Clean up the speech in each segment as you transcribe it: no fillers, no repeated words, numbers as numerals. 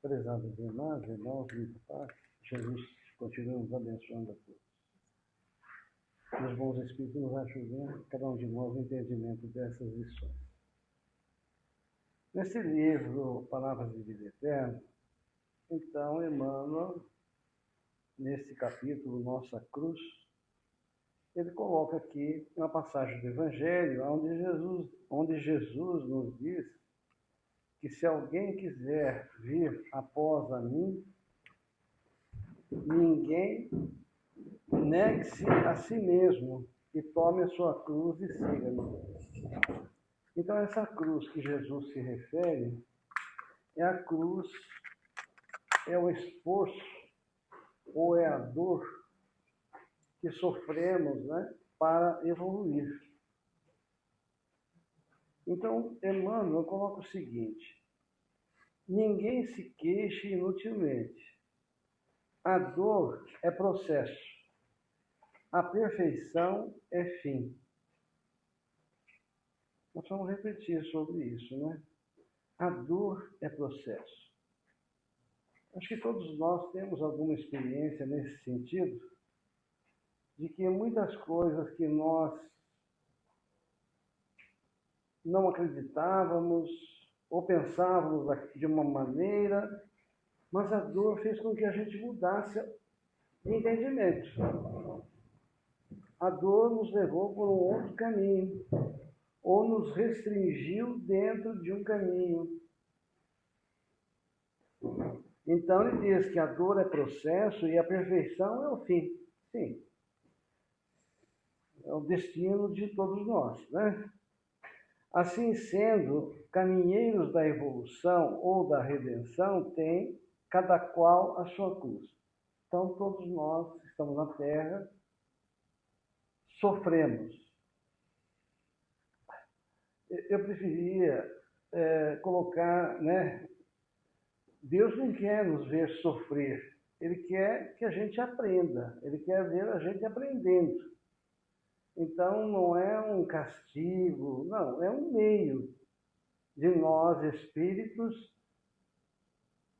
Prezadas irmãs, irmãos, muito paz, Jesus continua nos abençoando a todos. Que os bons espíritos nos ajudem, cada um de nós, no entendimento dessas lições. Nesse livro, Palavras de Vida Eterna, então, Emmanuel, nesse capítulo, Nossa Cruz, ele coloca aqui uma passagem do Evangelho, onde Jesus nos diz que se alguém quiser vir após a mim, ninguém negue-se a si mesmo e tome a sua cruz e siga-me. Então, essa cruz que Jesus se refere é a cruz, é o esforço ou é a dor que sofremos, né, para evoluir. Então, Emmanuel coloca o seguinte: ninguém se queixe inutilmente. A dor é processo. A perfeição é fim. Nós vamos repetir sobre isso, né? A dor é processo. Acho que todos nós temos alguma experiência nesse sentido, de que muitas coisas que nós não acreditávamos ou pensávamos de uma maneira, mas a dor fez com que a gente mudasse de entendimento. A dor nos levou por um outro caminho, ou nos restringiu dentro de um caminho. Então ele diz que a dor é processo e a perfeição é o fim. Sim, é o destino de todos nós, né? Assim sendo, caminheiros da evolução ou da redenção têm cada qual a sua cruz. Então todos nós estamos na Terra, sofremos. Eu preferia colocar, né? Deus não quer nos ver sofrer, Ele quer que a gente aprenda, Ele quer ver a gente aprendendo. Então, não é um castigo, não, é um meio de nós, espíritos,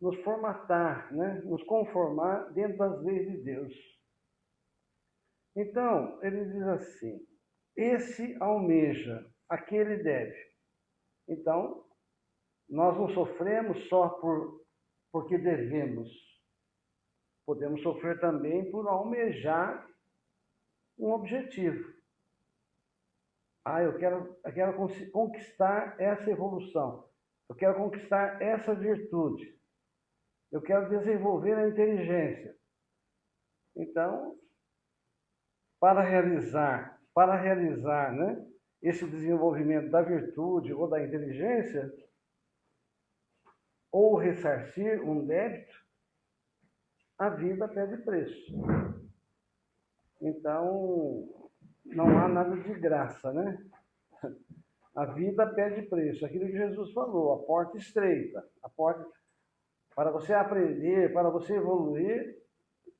nos formatar, né? Nos conformar dentro das leis de Deus. Então, ele diz assim: esse almeja, aquele deve. Então, nós não sofremos só porque devemos. Podemos sofrer também por almejar um objetivo. Eu quero conquistar essa evolução. Eu quero conquistar essa virtude. Eu quero desenvolver a inteligência. Então, para realizar, né, esse desenvolvimento da virtude ou da inteligência, ou ressarcir um débito, a vida pede preço. Então, não há nada de graça, né? A vida pede preço. Aquilo que Jesus falou, a porta estreita. A porta, para você aprender, para você evoluir,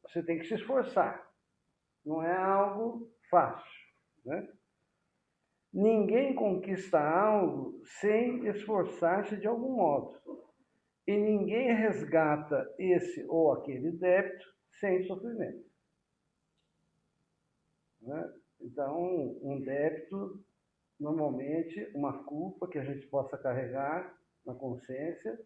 você tem que se esforçar. Não é algo fácil, né? Ninguém conquista algo sem esforçar-se de algum modo. E ninguém resgata esse ou aquele débito sem sofrimento, né? Então, um débito, normalmente, uma culpa que a gente possa carregar na consciência,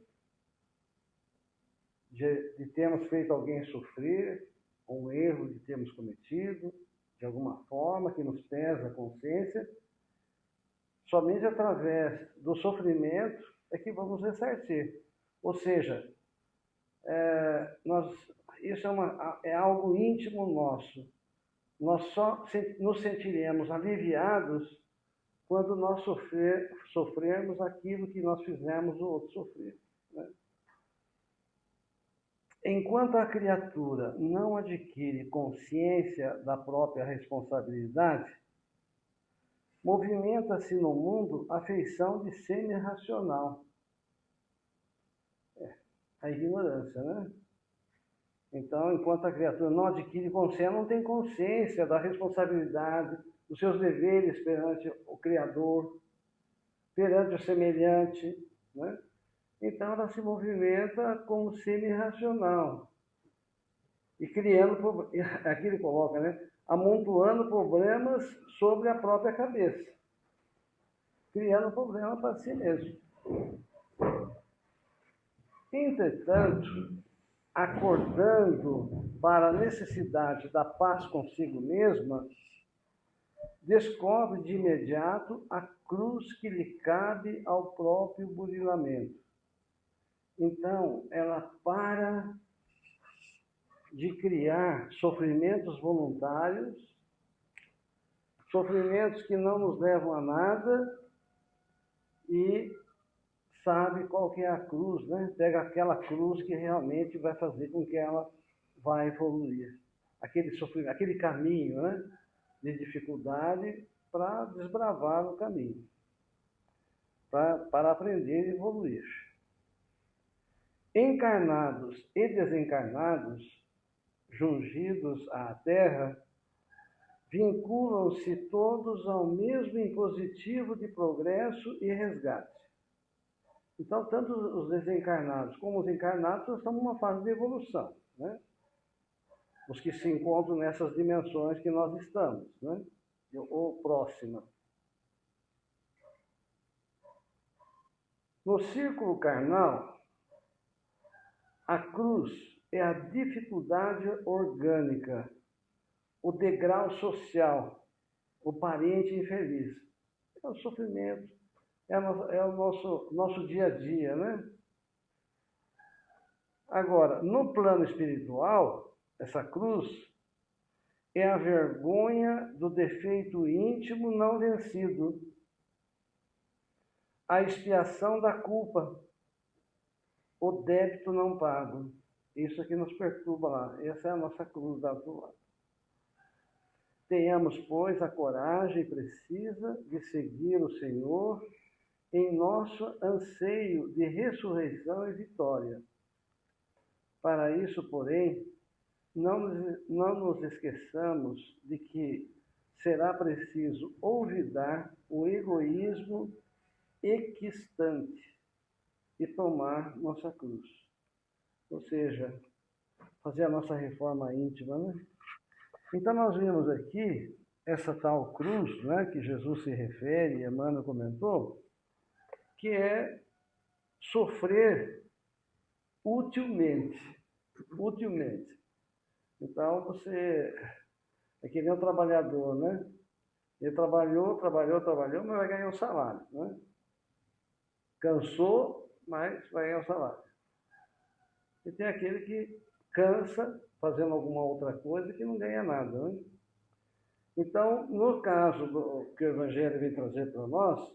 de termos feito alguém sofrer, um erro de termos cometido, de alguma forma, que nos pesa a consciência. Somente através do sofrimento é que vamos ressarcir. Ou seja, isso é algo íntimo nosso. Nós só nos sentiremos aliviados quando nós sofrermos aquilo que nós fizemos o outro sofrer, né? Enquanto a criatura não adquire consciência da própria responsabilidade, movimenta-se no mundo a feição de semi-racional. A ignorância, né? Então, enquanto a criatura não adquire consciência, não tem consciência da responsabilidade, dos seus deveres perante o Criador, perante o semelhante, né? Então ela se movimenta como semi-racional. E criando, aqui ele coloca, né? Amontoando problemas sobre a própria cabeça. Criando problema para si mesmo. Entretanto, acordando para a necessidade da paz consigo mesma, descobre de imediato a cruz que lhe cabe ao próprio burilamento. Então, ela para de criar sofrimentos voluntários, sofrimentos que não nos levam a nada, e sabe qual que é a cruz, né? Pega aquela cruz que realmente vai fazer com que ela vá evoluir. Aquele sofrimento, aquele caminho, né? De dificuldade para desbravar o caminho, para aprender e evoluir. Encarnados e desencarnados, jungidos à Terra, vinculam-se todos ao mesmo impositivo de progresso e resgate. Então, tanto os desencarnados como os encarnados estão numa fase de evolução, né? Os que se encontram nessas dimensões que nós estamos, né? Ou próxima. No círculo carnal, a cruz é a dificuldade orgânica, o degrau social, o parente infeliz. É o sofrimento, é o nosso dia a dia, né? Agora, no plano espiritual, essa cruz é a vergonha do defeito íntimo não vencido, a expiação da culpa, o débito não pago. Isso aqui nos perturba lá. Essa é a nossa cruz da outro lado. Tenhamos, pois, a coragem precisa de seguir o Senhor em nosso anseio de ressurreição e vitória. Para isso, porém, não nos esqueçamos de que será preciso olvidar o egoísmo equistante e tomar nossa cruz. Ou seja, fazer a nossa reforma íntima, né? Então nós vimos aqui essa tal cruz, né, que Jesus se refere, e Emmanuel comentou, que é sofrer utilmente. Utilmente. Então você é que nem um trabalhador, né? Ele trabalhou, mas vai ganhar um salário, né? Cansou, mas vai ganhar um salário. E tem aquele que cansa fazendo alguma outra coisa que não ganha nada, né? Então, no caso que o Evangelho vem trazer para nós,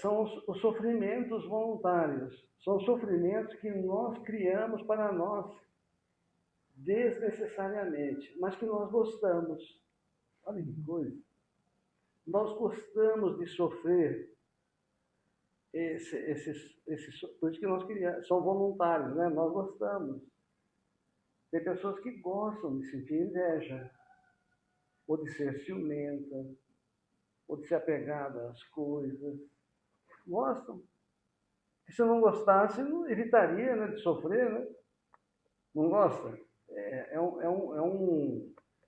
são os sofrimentos voluntários. São sofrimentos que nós criamos para nós, desnecessariamente, mas que nós gostamos. Olha que coisa. Nós gostamos de sofrer por isso que nós criamos, são voluntários, né? Nós gostamos. Tem pessoas que gostam de sentir inveja, ou de ser ciumenta, ou de ser apegada às coisas. Gostam. E se não gostasse, não evitaria, né, de sofrer, né? Não gosta?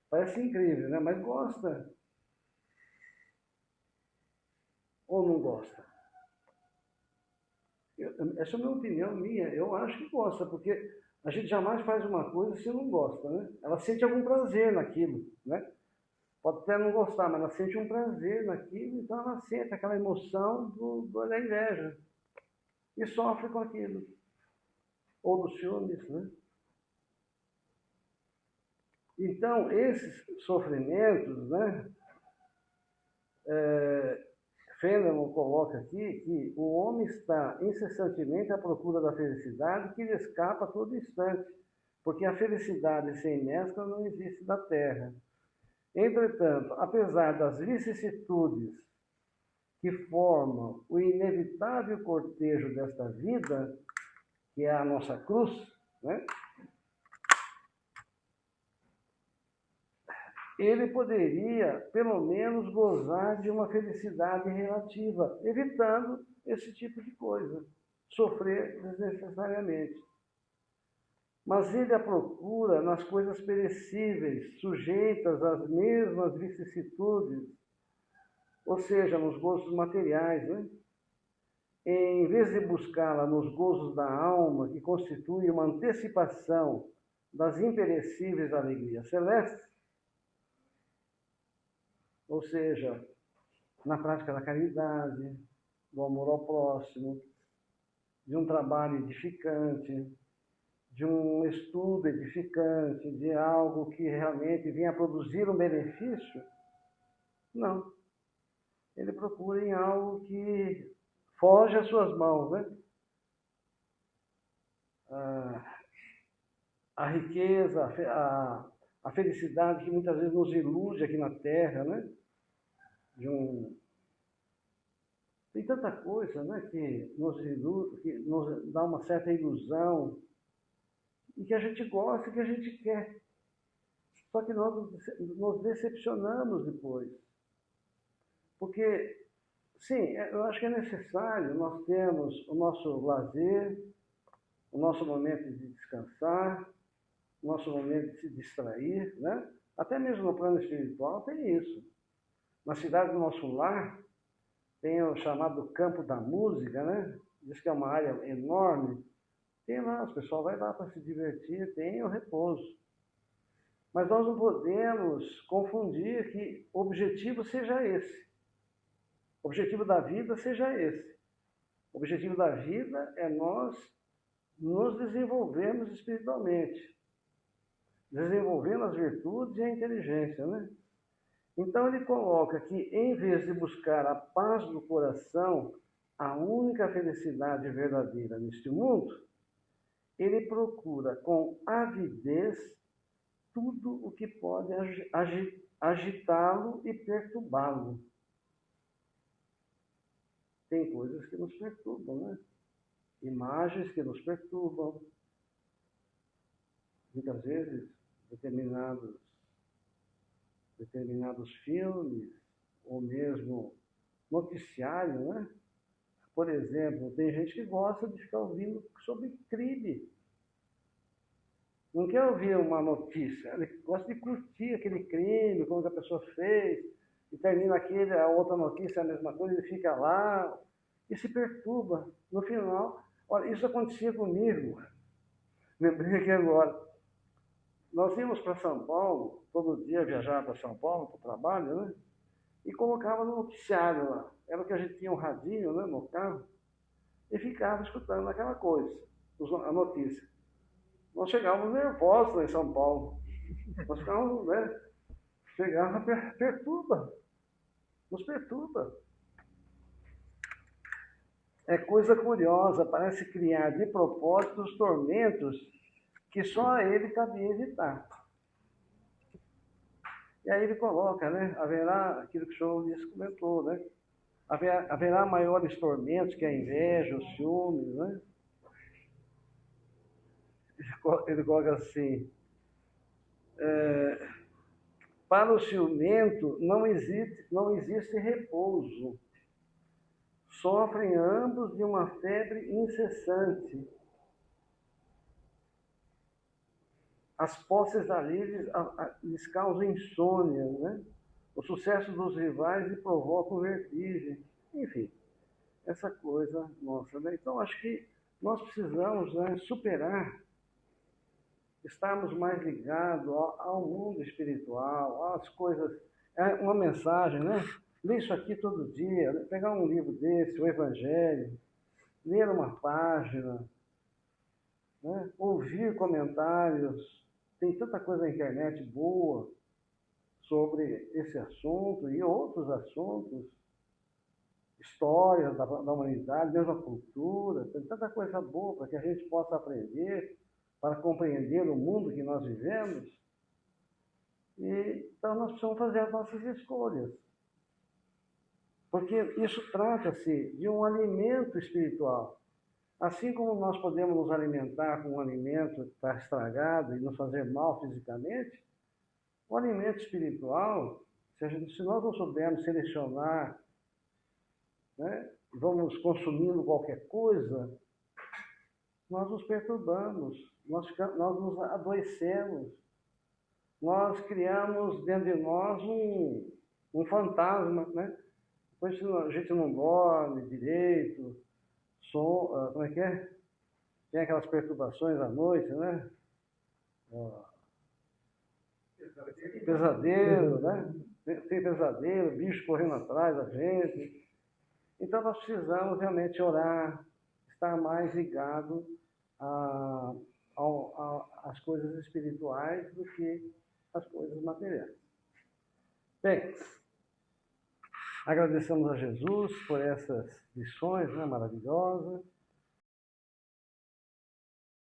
Parece incrível, né? Mas gosta. Ou não gosta? Essa é uma opinião minha. Eu acho que gosta, porque a gente jamais faz uma coisa se não gosta, né? Ela sente algum prazer naquilo, né? Pode até não gostar, mas ela sente um prazer naquilo, então ela sente aquela emoção da inveja. E sofre com aquilo. Ou dos ciúmes, né? Então, esses sofrimentos, né? Fenelon coloca aqui que o homem está incessantemente à procura da felicidade que lhe escapa a todo instante, porque a felicidade sem mescla não existe na Terra. Entretanto, apesar das vicissitudes que formam o inevitável cortejo desta vida, que é a nossa cruz, né? Ele poderia, pelo menos, gozar de uma felicidade relativa, evitando esse tipo de coisa, sofrer desnecessariamente. Mas ele a procura nas coisas perecíveis, sujeitas às mesmas vicissitudes, ou seja, nos gozos materiais, né? Em vez de buscá-la nos gozos da alma, que constitui uma antecipação das imperecíveis alegrias celestes, ou seja, na prática da caridade, do amor ao próximo, de um trabalho edificante, de um estudo edificante, de algo que realmente venha produzir um benefício, não. Ele procura em algo que foge às suas mãos, né? A riqueza, a felicidade que muitas vezes nos ilude aqui na Terra, né? Tem tanta coisa, né, que nos dá uma certa ilusão e que a gente gosta e que a gente quer. Só que nós nos decepcionamos depois. Porque, sim, eu acho que é necessário nós termos o nosso lazer, o nosso momento de descansar, o nosso momento de se distrair, né? Até mesmo no plano espiritual tem isso. Na cidade do nosso lar, tem o chamado Campo da Música, né? Diz que é uma área enorme. Tem lá, o pessoal vai lá para se divertir, tem o repouso. Mas nós não podemos confundir que o objetivo seja esse. O objetivo da vida seja esse. O objetivo da vida é nós nos desenvolvermos espiritualmente, desenvolvendo as virtudes e a inteligência, né? Então ele coloca que, em vez de buscar a paz do coração, a única felicidade verdadeira neste mundo, ele procura com avidez tudo o que pode agitá-lo e perturbá-lo. Tem coisas que nos perturbam, né? Imagens que nos perturbam. Muitas vezes, determinados filmes, ou mesmo noticiário, né? Por exemplo, tem gente que gosta de ficar ouvindo sobre crime. Não quer ouvir uma notícia, ele gosta de curtir aquele crime, como a pessoa fez, e termina a outra notícia, a mesma coisa, ele fica lá e se perturba. No final, olha, isso acontecia comigo. Lembrei aqui agora. Nós íamos para São Paulo, todo dia viajava para São Paulo, para o trabalho, né? E colocava no noticiário lá. Era o que a gente tinha um radinho, né, no carro, e ficava escutando aquela coisa, a notícia. Nós chegávamos nervosos lá em São Paulo. Nós ficávamos, né? Chegava, perturba. Nos perturba. É coisa curiosa, parece criar de propósito os tormentos que só a ele cabia evitar. E aí ele coloca, né? Haverá aquilo que o senhor Ulisses comentou, né? Haverá maiores tormentos que a inveja, os ciúmes, né? Ele coloca assim, para o ciumento não existe repouso. Sofrem ambos de uma febre incessante. As posses alheias lhes causam insônia, né? O sucesso dos rivais lhe provoca vertigem. Enfim, essa coisa nossa, né? Então, acho que nós precisamos, né, superar, estarmos mais ligados ao mundo espiritual, às coisas. É uma mensagem, né? Ler isso aqui todo dia, pegar um livro desse, o Evangelho, ler uma página, né? Ouvir comentários. Tem tanta coisa na internet boa sobre esse assunto e outros assuntos, histórias da humanidade, mesmo a cultura. Tem tanta coisa boa para que a gente possa aprender, para compreender o mundo que nós vivemos. E, então nós precisamos fazer as nossas escolhas. Porque isso trata-se de um alimento espiritual. Assim como nós podemos nos alimentar com um alimento que está estragado e nos fazer mal fisicamente, o alimento espiritual, se nós não soubermos selecionar, né, e vamos consumindo qualquer coisa, nós nos perturbamos, nós nos adoecemos, nós criamos dentro de nós um fantasma, né? Depois a gente não dorme direito, como é que é? Tem aquelas perturbações à noite, né? Pesadelo, né? Tem pesadelo, bicho correndo atrás da gente. Então nós precisamos realmente orar, estar mais ligado às coisas espirituais do que às coisas materiais. Bem, agradecemos a Jesus por essas lições, né, maravilhosas.